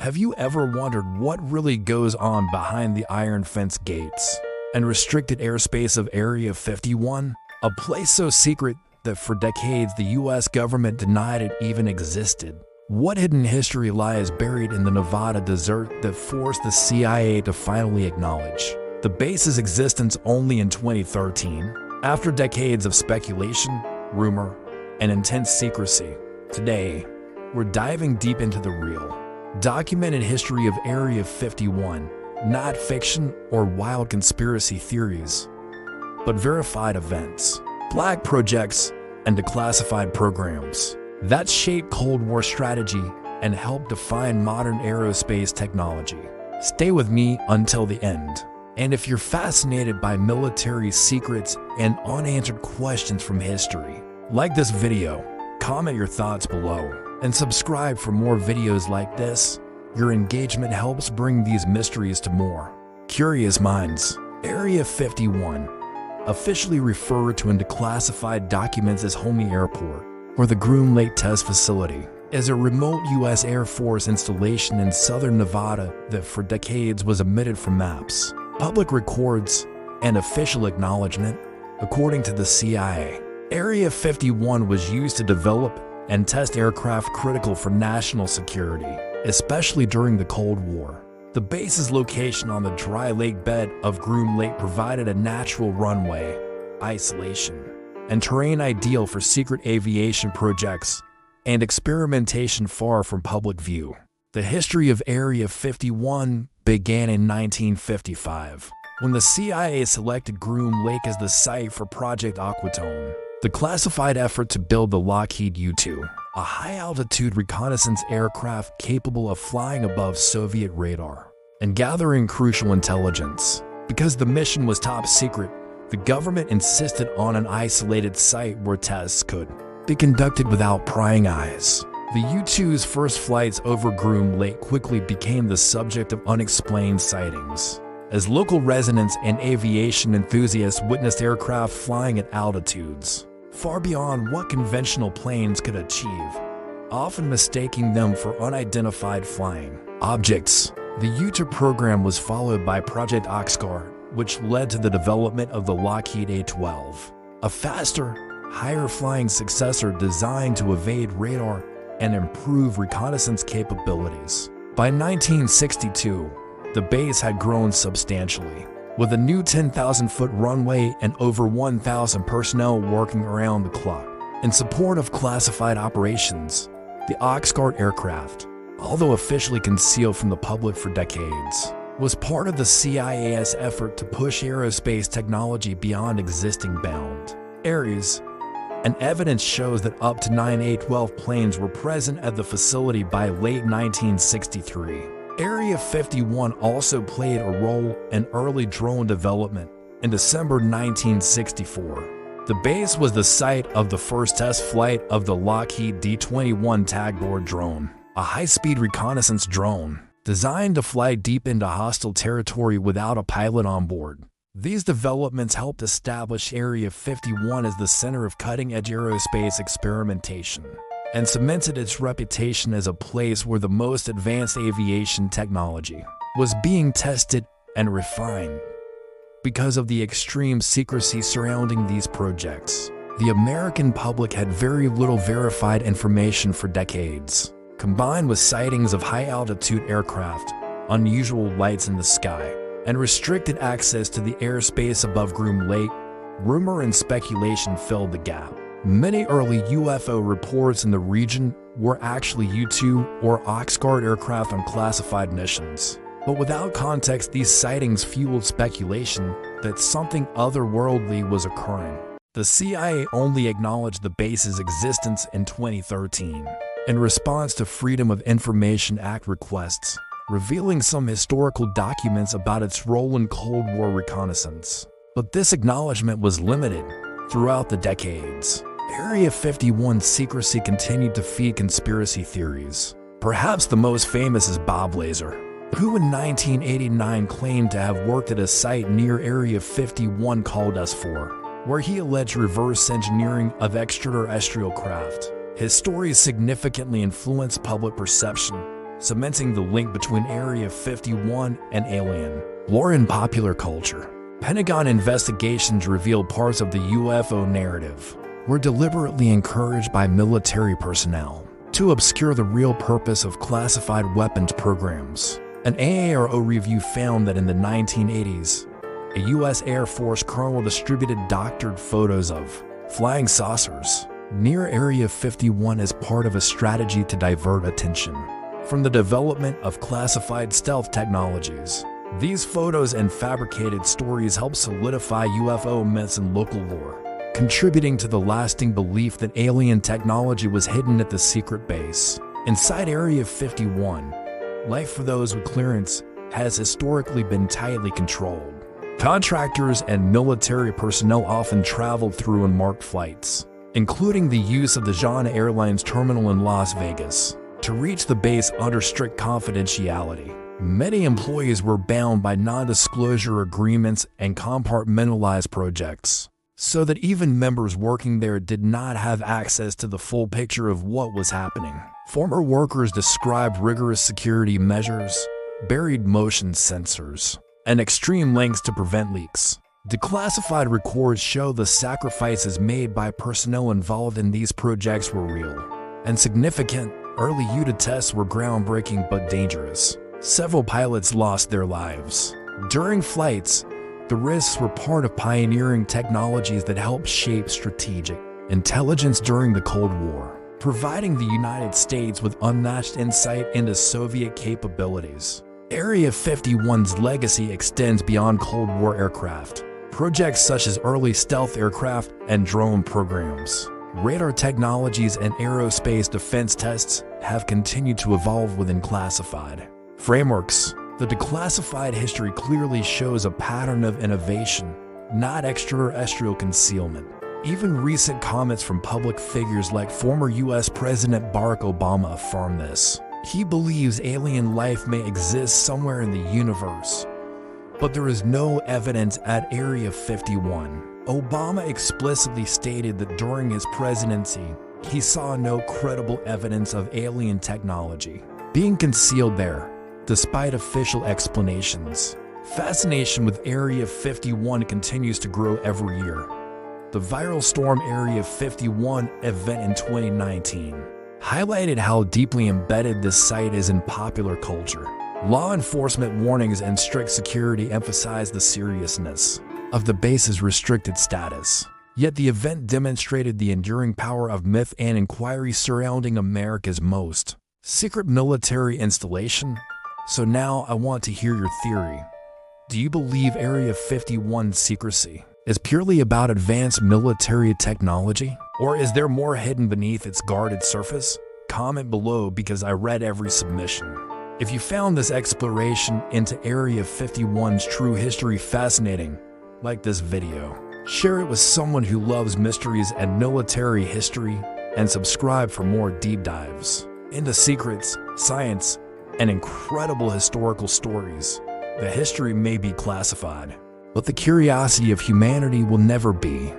Have you ever wondered what really goes on behind the iron fence gates and restricted airspace of Area 51? A place so secret that for decades the US government denied it even existed. What hidden history lies buried in the Nevada desert that forced the CIA to finally acknowledge the base's existence only in 2013? After decades of speculation, rumor, and intense secrecy, today, we're diving deep into the real, documented history of Area 51, not fiction or wild conspiracy theories, but verified events, flag projects, and declassified programs that shaped Cold War strategy and helped define modern aerospace technology. Stay with me until the end. And if you're fascinated by military secrets and unanswered questions from history, like this video, comment your thoughts below, and subscribe for more videos like this. Your engagement helps bring these mysteries to more curious minds. Area 51, officially referred to in declassified documents as Homey Airport, or the Groom Lake Test Facility, is a remote U.S. Air Force installation in southern Nevada that for decades was omitted from maps, public records, and official acknowledgement. According to the CIA, Area 51 was used to develop and test aircraft critical for national security, especially during the Cold War. The base's location on the dry lake bed of Groom Lake provided a natural runway, isolation, and terrain ideal for secret aviation projects and experimentation far from public view. The history of Area 51 began in 1955, when the CIA selected Groom Lake as the site for Project Aquatone, the classified effort to build the Lockheed U-2, a high-altitude reconnaissance aircraft capable of flying above Soviet radar and gathering crucial intelligence. Because the mission was top secret, the government insisted on an isolated site where tests could be conducted without prying eyes. The U-2's first flights over Groom Lake quickly became the subject of unexplained sightings, as local residents and aviation enthusiasts witnessed aircraft flying at altitudes far beyond what conventional planes could achieve, often mistaking them for unidentified flying objects. The U-2 program was followed by Project OXCART, which led to the development of the Lockheed A-12, a faster, higher-flying successor designed to evade radar and improve reconnaissance capabilities. By 1962, the base had grown substantially, with a new 10,000-foot runway and over 1,000 personnel working around the clock. In support of classified operations, the OXCART aircraft, although officially concealed from the public for decades, was part of the CIA's effort to push aerospace technology beyond existing bound areas, and evidence shows that up to 9 A-12 planes were present at the facility by late 1963. Area 51 also played a role in early drone development. In December 1964, the base was the site of the first test flight of the Lockheed D-21 tagboard drone, a high-speed reconnaissance drone designed to fly deep into hostile territory without a pilot on board. These developments helped establish Area 51 as the center of cutting-edge aerospace experimentation and cemented its reputation as a place where the most advanced aviation technology was being tested and refined. Because of the extreme secrecy surrounding these projects, the American public had very little verified information for decades. Combined with sightings of high-altitude aircraft, unusual lights in the sky, and restricted access to the airspace above Groom Lake, rumor and speculation filled the gap. Many early UFO reports in the region were actually U-2 or OXCART aircraft on classified missions. But without context, these sightings fueled speculation that something otherworldly was occurring. The CIA only acknowledged the base's existence in 2013. In response to Freedom of Information Act requests, revealing some historical documents about its role in Cold War reconnaissance. But this acknowledgement was limited throughout the decades. Area 51's secrecy continued to feed conspiracy theories. Perhaps the most famous is Bob Lazar, who in 1989 claimed to have worked at a site near Area 51 called S4, where he alleged reverse engineering of extraterrestrial craft. His stories significantly influenced public perception cementing the link between Area 51 and alien lore in popular culture. Pentagon investigations reveal parts of the UFO narrative were deliberately encouraged by military personnel to obscure the real purpose of classified weapons programs. An AARO review found that in the 1980s, a U.S. Air Force colonel distributed doctored photos of flying saucers near Area 51 as part of a strategy to divert attention from the development of classified stealth technologies. These photos and fabricated stories help solidify UFO myths and local lore, contributing to the lasting belief that alien technology was hidden at the secret base. Inside Area 51, life for those with clearance has historically been tightly controlled. Contractors and military personnel often traveled through unmarked flights, including the use of the Jean Airlines terminal in Las Vegas, to reach the base under strict confidentiality. Many employees were bound by non-disclosure agreements and compartmentalized projects, so that even members working there did not have access to the full picture of what was happening. Former workers described rigorous security measures, buried motion sensors, and extreme lengths to prevent leaks. Declassified records show the sacrifices made by personnel involved in these projects were real and significant. Early UTA tests were groundbreaking but dangerous. Several pilots lost their lives during flights. The risks were part of pioneering technologies that helped shape strategic intelligence during the Cold War, providing the United States with unmatched insight into Soviet capabilities. Area 51's legacy extends beyond Cold War aircraft. Projects such as early stealth aircraft and drone programs, radar technologies, and aerospace defense tests have continued to evolve within classified frameworks. The declassified history clearly shows a pattern of innovation, not extraterrestrial concealment. Even recent comments from public figures like former U.S. President Barack Obama affirm this. He believes alien life may exist somewhere in the universe, but there is no evidence at Area 51. Obama explicitly stated that during his presidency, he saw no credible evidence of alien technology being concealed there, despite official explanations. Fascination with Area 51 continues to grow every year. The viral Storm Area 51 event in 2019 highlighted how deeply embedded this site is in popular culture. Law enforcement warnings and strict security emphasize the seriousness of the base's restricted status. Yet the event demonstrated the enduring power of myth and inquiry surrounding America's most secret military installation. So now I want to hear your theory. Do you believe Area 51's secrecy is purely about advanced military technology? Or is there more hidden beneath its guarded surface? Comment below because I read every submission. If you found this exploration into Area 51's true history fascinating, like this video, share it with someone who loves mysteries and military history, and subscribe for more deep dives into secrets, science, and incredible historical stories. The history may be classified, but the curiosity of humanity will never be.